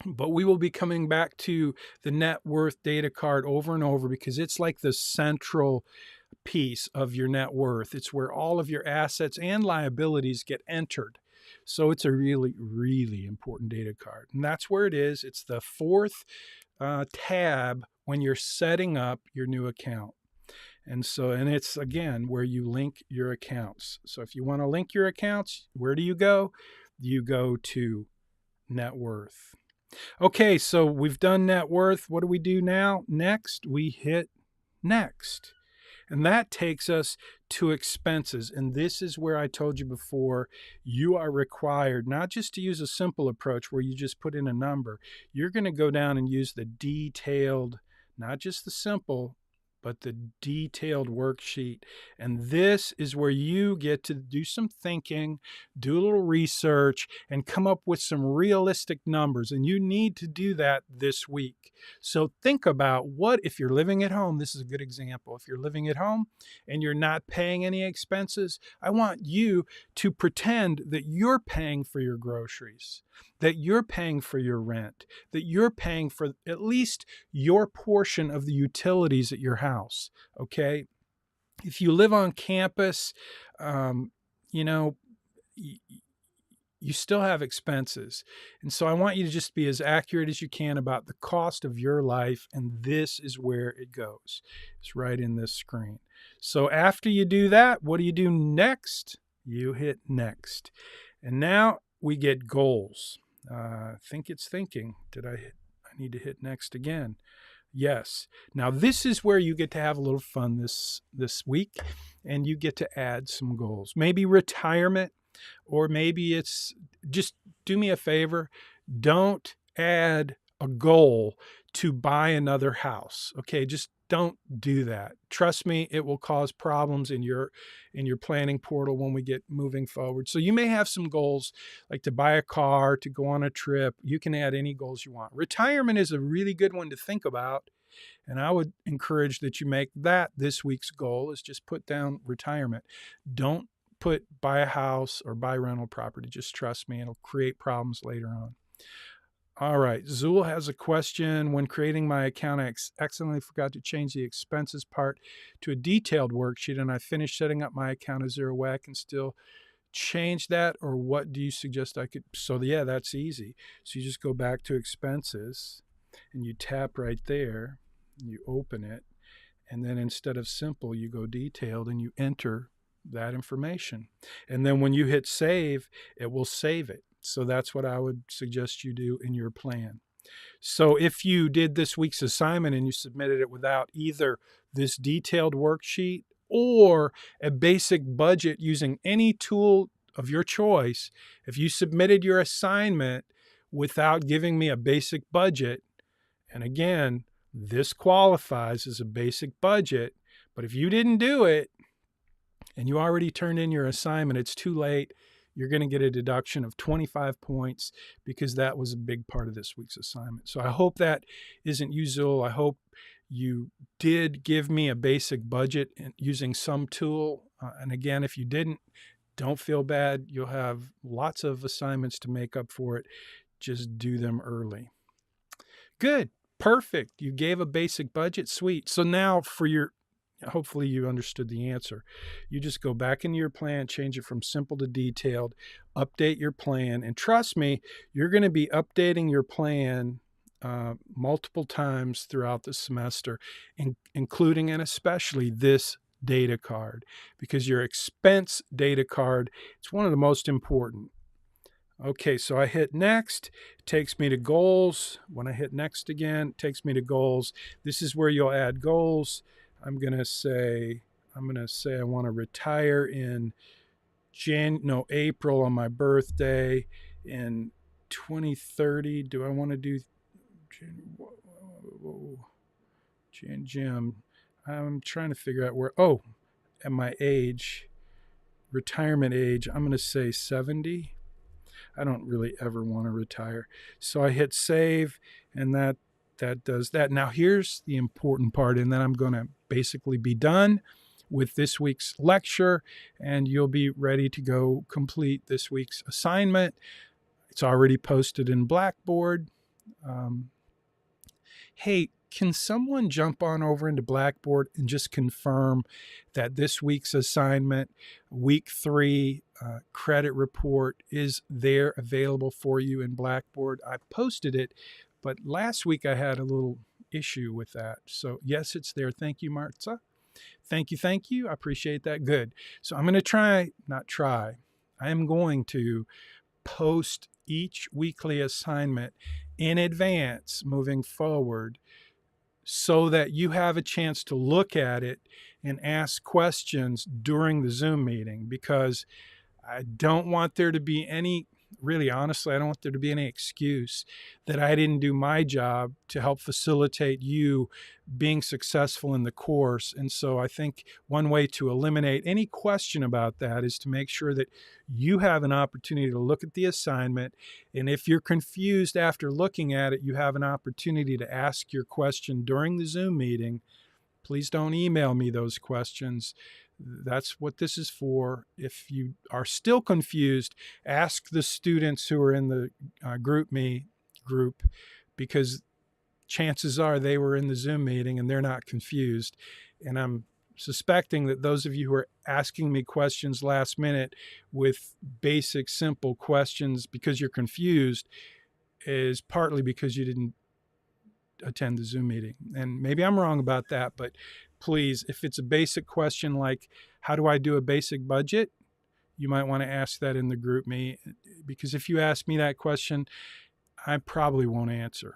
but we will be coming back to the net worth data card over and over because it's like the central piece of your net worth. It's where all of your assets and liabilities get entered. So it's a really, really important data card. And that's where it is. It's the fourth tab when you're setting up your new account. And it's again where you link your accounts. So if you want to link your accounts, where do you go? You go to net worth. Okay, so we've done net worth. What do we do now? Next, we hit next. And that takes us to expenses. And this is where I told you before, you are required not just to use a simple approach where you just put in a number. You're going to go down and use the detailed, not just the simple, but the detailed worksheet. And this is where you get to do some thinking, do a little research, and come up with some realistic numbers. And you need to do that this week. So think about what, if you're living at home, this is a good example. If you're living at home and you're not paying any expenses, I want you to pretend that you're paying for your groceries, that you're paying for your rent, that you're paying for at least your portion of the utilities at your house, okay? If you live on campus, you still have expenses. And so I want you to just be as accurate as you can about the cost of your life, and this is where it goes. It's right in this screen. So after you do that, what do you do next? You hit next. And now we get goals. I think it's thinking. I need to hit next again. Yes. Now this is where you get to have a little fun this week, and you get to add some goals. Maybe retirement, or maybe it's just do me a favor. Don't add a goal to buy another house. Okay, just don't do that. Trust me, it will cause problems in your planning portal when we get moving forward. So you may have some goals like to buy a car, to go on a trip. You can add any goals you want. Retirement is a really good one to think about. And I would encourage that you make that this week's goal, is just put down retirement. Don't put buy a house or buy rental property. Just trust me, it'll create problems later on. All right, Zool has a question. When creating my account, I accidentally forgot to change the expenses part to a detailed worksheet, and I finished setting up my account. Is there a way I can still change that, or what do you suggest I could? So yeah, that's easy. So you just go back to expenses and you tap right there, and you open it, and then instead of simple, you go detailed and you enter that information. And then when you hit save, it will save it. So that's what I would suggest you do in your plan. So if you did this week's assignment and you submitted it without either this detailed worksheet or a basic budget using any tool of your choice, if you submitted your assignment without giving me a basic budget, and again, this qualifies as a basic budget, but if you didn't do it and you already turned in your assignment, it's too late. You're going to get a deduction of 25 points because that was a big part of this week's assignment. So I hope that isn't usual. I hope you did give me a basic budget using some tool. And again, if you didn't, don't feel bad. You'll have lots of assignments to make up for it. Just do them early. Good. Perfect. You gave a basic budget. Sweet. So now for your, hopefully you understood the answer. You just go back into your plan, change it from simple to detailed, update your plan. And trust me, you're going to be updating your plan multiple times throughout the semester, including and especially this data card, because your expense data card, it's one of the most important. Okay, so I hit next, it takes me to goals. When I hit next again, it takes me to goals. This is where you'll add goals. I'm going to say I want to retire in April on my birthday in 2030. Do I want to do Jim? I'm trying to figure out where, at my age, retirement age, I'm going to say 70. I don't really ever want to retire. So I hit save, and that does that. Now here's the important part, and then I'm going to basically be done with this week's lecture, and you'll be ready to go complete this week's assignment. It's already posted in Blackboard. Hey, can someone jump on over into Blackboard and just confirm that this week's assignment, week 3 credit report, is there available for you in Blackboard? I posted it, but last week I had a little issue with that. So yes, it's there. Thank you, Martha. Thank you. I appreciate that. Good. So I'm going to I am going to post each weekly assignment in advance moving forward, so that you have a chance to look at it and ask questions during the Zoom meeting, because I don't want there to be any, really honestly, I don't want there to be any excuse that I didn't do my job to help facilitate you being successful in the course. And so I think one way to eliminate any question about that is to make sure that you have an opportunity to look at the assignment. And if you're confused after looking at it, you have an opportunity to ask your question during the Zoom meeting. Please don't email me those questions. That's what this is for. If you are still confused, ask the students who are in the GroupMe group, because chances are they were in the Zoom meeting and they're not confused. And I'm suspecting that those of you who are asking me questions last minute with basic, simple questions because you're confused is partly because you didn't attend the Zoom meeting. And maybe I'm wrong about that, but please, if it's a basic question like, how do I do a basic budget? You might want to ask that in the GroupMe, because if you ask me that question, I probably won't answer,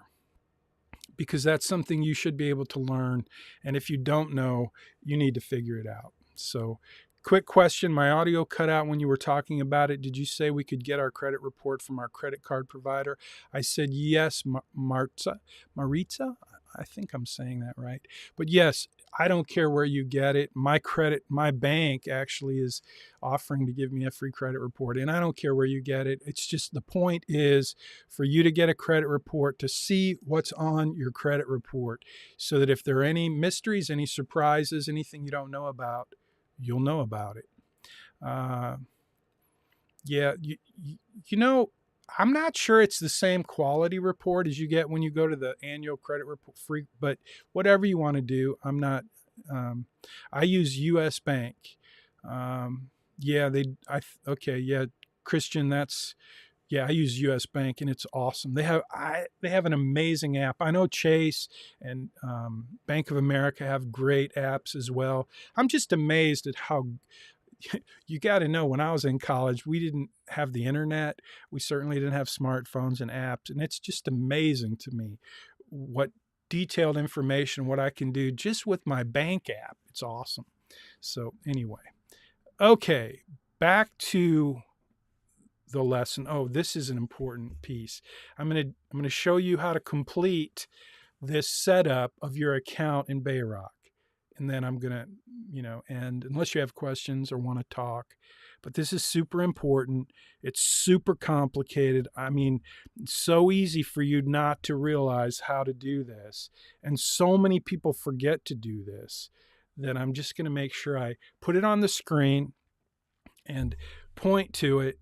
because that's something you should be able to learn. And if you don't know, you need to figure it out. So quick question, my audio cut out when you were talking about it. Did you say we could get our credit report from our credit card provider? I said yes, Maritza. I think I'm saying that right. But yes, I don't care where you get it. My bank actually is offering to give me a free credit report, and I don't care where you get it. It's just, the point is for you to get a credit report, to see what's on your credit report, so that if there are any mysteries, any surprises, anything you don't know about, you'll know about it. You know, I'm not sure it's the same quality report as you get when you go to the annual credit report free, but whatever you want to do, I'm not, I use US Bank. Yeah, okay, yeah, Christian, yeah, I use US Bank and it's awesome. They have an amazing app. I know Chase and Bank of America have great apps as well. I'm just amazed at how you got to know, when I was in college, we didn't have the internet. We certainly didn't have smartphones and apps. And it's just amazing to me what detailed information, what I can do just with my bank app. It's awesome. So, anyway, okay, back to the lesson. Oh, this is an important piece. I'm going to show you how to complete this setup of your account in BayRock. And then I'm going to, end unless you have questions or want to talk. But this is super important. It's super complicated. I mean, it's so easy for you not to realize how to do this. And so many people forget to do this that I'm just going to make sure I put it on the screen and point to it.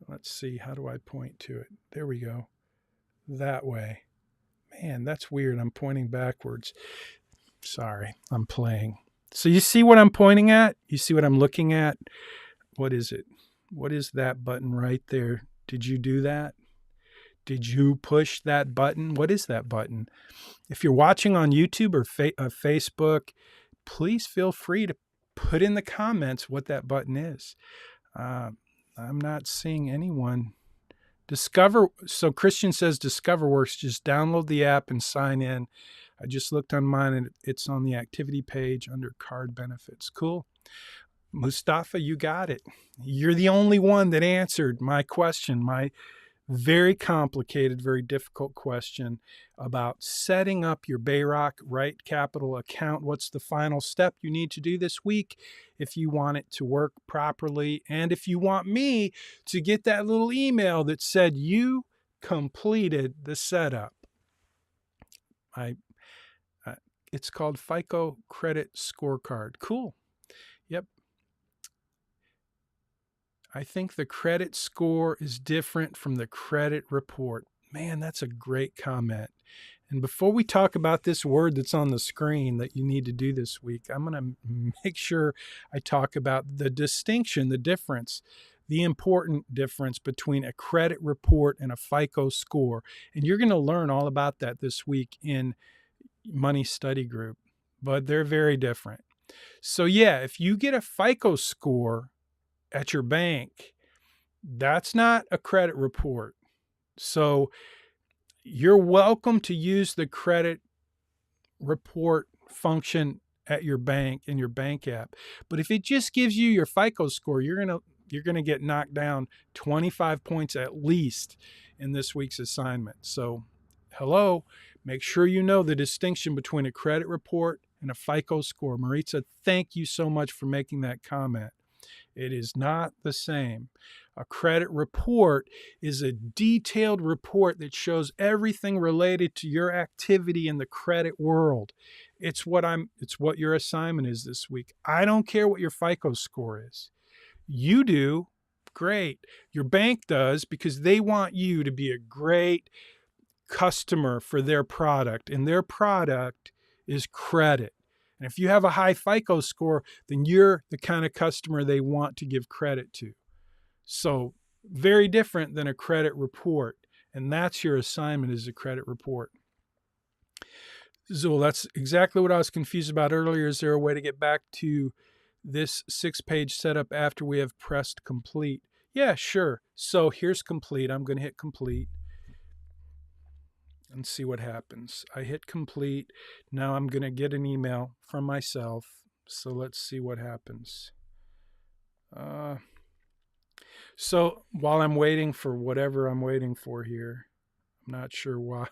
Let's see. How do I point to it? There we go. That way. Man, that's weird. I'm pointing backwards. Sorry, I'm playing. So you see what I'm pointing at? You see what I'm looking at? What is it? What is that button right there? Did you do that? Did you push that button? What is that button? If you're watching on YouTube or Facebook, please feel free to put in the comments what that button is. I'm not seeing anyone. So Christian says Discover works. Just download the app and sign in. I just looked on mine and it's on the activity page under card benefits. Cool. Mustafa, you got it. You're the only one that answered my question, my very complicated, very difficult question about setting up your BayRock RightCapital account. What's the final step you need to do this week if you want it to work properly? And if you want me to get that little email that said you completed the setup. It's called FICO Credit Scorecard. Cool. Yep. I think the credit score is different from the credit report. Man, that's a great comment. And before we talk about this word that's on the screen that you need to do this week, I'm going to make sure I talk about the distinction, the difference, the important difference between a credit report and a FICO score. And you're going to learn all about that this week in Money Study Group, but they're very different. So yeah, if you get a FICO score at your bank, that's not a credit report. So you're welcome to use the credit report function at your bank in your bank app. But if it just gives you your FICO score, you're going to get knocked down 25 points at least in this week's assignment. So hello, make sure you know the distinction between a credit report and a FICO score. Maritza, thank you so much for making that comment. It is not the same. A credit report is a detailed report that shows everything related to your activity in the credit world. It's what your assignment is this week. I don't care what your FICO score is. You do. Great. Your bank does, because they want you to be a great customer for their product, and their product is credit. And if you have a high FICO score, then you're the kind of customer they want to give credit to. So very different than a credit report. And that's your assignment, is a credit report. Zul, that's exactly what I was confused about earlier. Is there a way to get back to this 6-page setup after we have pressed complete? Yeah, sure. So here's complete. I'm going to hit complete and see what happens. I hit complete. Now I'm going to get an email from myself. So let's see what happens. So while I'm waiting for whatever I'm waiting for here, I'm not sure why.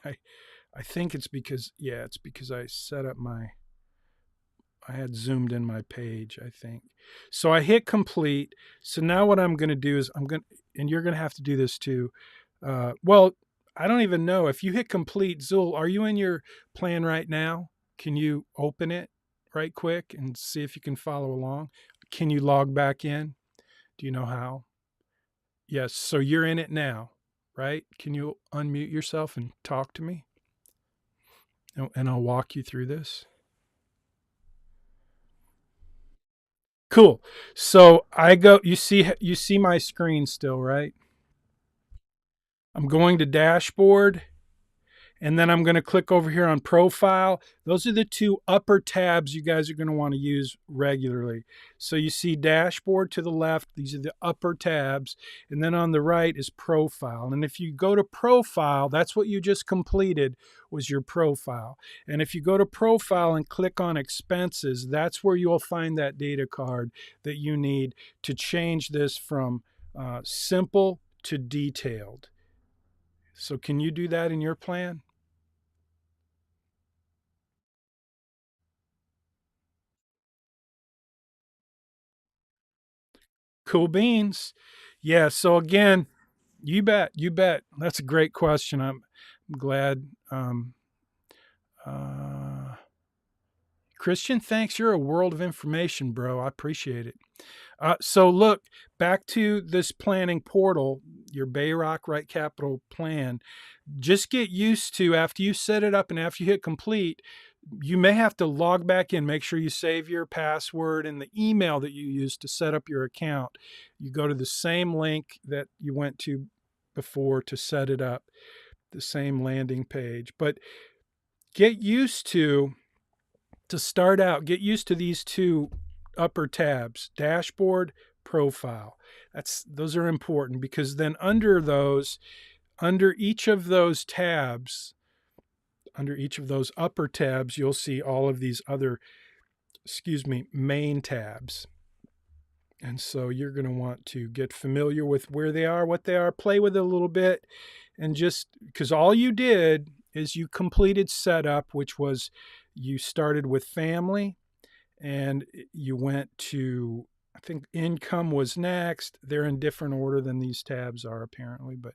I think it's because I set up I had zoomed in my page, I think. So I hit complete. So now what I'm going to do is and you're going to have to do this too. I don't even know. If you hit complete, Zul, are you in your plan right now? Can you open it right quick and see if you can follow along? Can you log back in? Do you know how? Yes. So you're in it now, right? Can you unmute yourself and talk to me? And I'll walk you through this. Cool. So I go, you see my screen still, right? I'm going to dashboard, and then I'm going to click over here on profile. Those are the two upper tabs you guys are going to want to use regularly. So you see dashboard to the left, these are the upper tabs, and then on the right is profile. And if you go to profile, that's what you just completed, was your profile. And if you go to profile and click on expenses, that's where you'll find that data card that you need to change this from simple to detailed. So can you do that in your plan? Cool beans. Yeah. So again, you bet. You bet. That's a great question. I'm glad. Uh, Christian, thanks. You're a world of information, bro. I appreciate it. So look, back to this planning portal, your BayRock RightCapital plan. Just get used to, after you set it up and after you hit complete, you may have to log back in. Make sure you save your password and the email that you used to set up your account. You go to the same link that you went to before to set it up, the same landing page. But get used to start out, get used to these two upper tabs, dashboard, profile. Those are important, because then under each of those tabs, under each of those upper tabs, you'll see all of these other, main tabs. And so you're going to want to get familiar with where they are, what they are, play with it a little bit. And just because all you did is you completed setup, which was you started with family and you went to, I think income was next. They're in different order than these tabs are apparently, but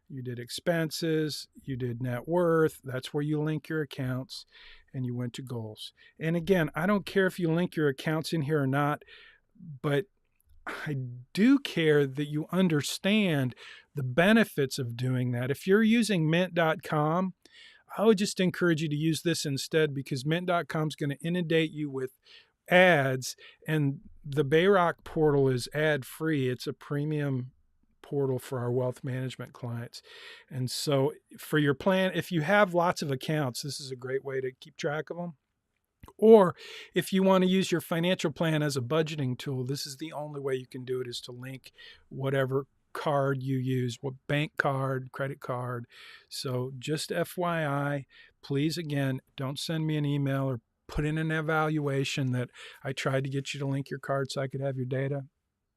you did expenses, you did net worth. That's where you link your accounts, and you went to goals. And again, I don't care if you link your accounts in here or not, but I do care that you understand the benefits of doing that. If you're using mint.com, I would just encourage you to use this instead, because mint.com is going to inundate you with ads, and the BayRock portal is ad free. It's a premium portal for our wealth management clients. And so for your plan, if you have lots of accounts, this is a great way to keep track of them. Or if you want to use your financial plan as a budgeting tool, this is the only way you can do it, is to link whatever card you use, what bank card, credit card. So just FYI, please, again, don't send me an email or put in an evaluation that I tried to get you to link your card so I could have your data.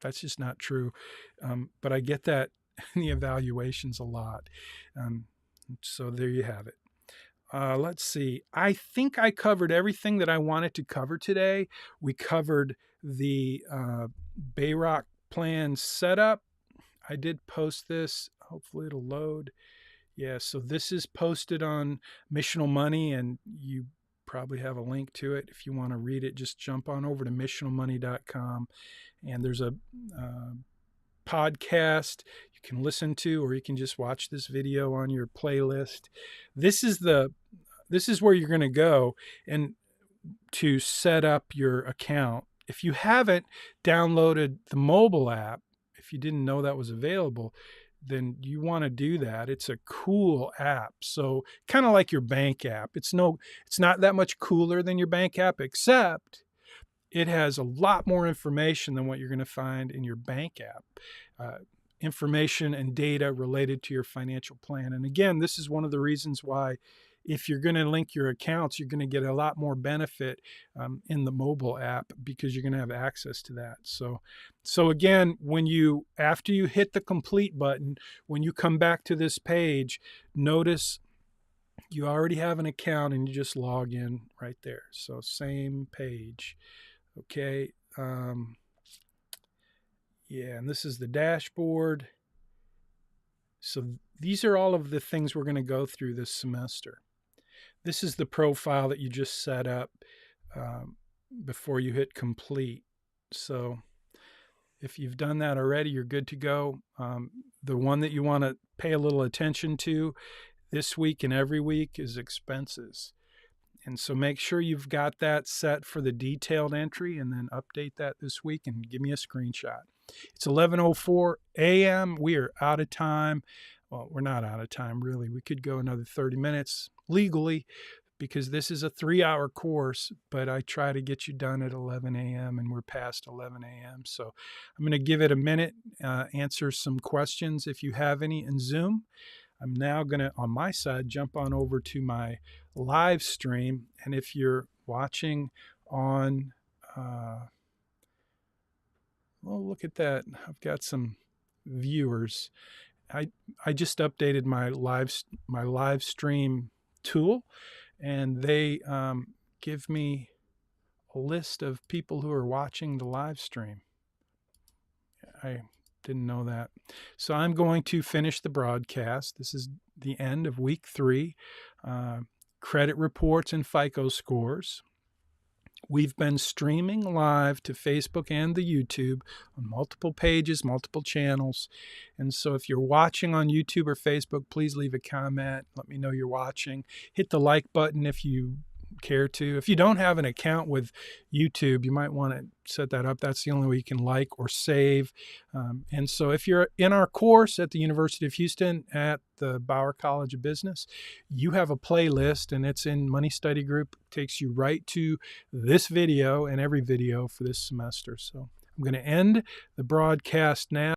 That's just not true. But I get that in the evaluations a lot. So there you have it. Let's see. I think I covered everything that I wanted to cover today. We covered the BayRock plan setup. I did post this. Hopefully it'll load. Yeah, so this is posted on Missional Money, and you probably have a link to it. If you want to read it, just jump on over to missionalmoney.com, and there's a podcast you can listen to, or you can just watch this video on your playlist. This is where you're going to go and to set up your account. If you haven't downloaded the mobile app, if you didn't know that was available, then you want to do that. It's a cool app. So kind of like your bank app. It's not that much cooler than your bank app, except it has a lot more information than what you're going to find in your bank app. Information and data related to your financial plan. And again, this is one of the reasons why, if you're going to link your accounts, you're going to get a lot more benefit in the mobile app, because you're going to have access to that. So again, after you hit the complete button, when you come back to this page, notice you already have an account and you just log in right there. So same page. Okay. Yeah, and this is the dashboard. So these are all of the things we're going to go through this semester. This is the profile that you just set up before you hit complete. So if you've done that already, you're good to go. The one that you want to pay a little attention to this week and every week is expenses. And so make sure you've got that set for the detailed entry, and then update that this week and give me a screenshot. It's 11:04 a.m. We are out of time. Well, we're not out of time, really. We could go another 30 minutes legally, because this is a 3-hour course, but I try to get you done at 11 a.m. and we're past 11 a.m. So I'm going to give it a minute, answer some questions if you have any in Zoom. I'm now going to, on my side, jump on over to my live stream. And if you're watching on, well, look at that. I've got some viewers. I just updated my live stream tool, and they give me a list of people who are watching the live stream. I didn't know that. So I'm going to finish the broadcast. This is the end of week 3, credit reports and FICO scores. We've been streaming live to Facebook and the YouTube on multiple pages, multiple channels. And so if you're watching on YouTube or Facebook, please leave a comment. Let me know you're watching. Hit the like button if you care to. If you don't have an account with YouTube, you might want to set that up. That's the only way you can like or save. And so if you're in our course at the University of Houston at the Bauer College of Business, you have a playlist, and it's in Money Study Group. It takes you right to this video and every video for this semester. So I'm going to end the broadcast now.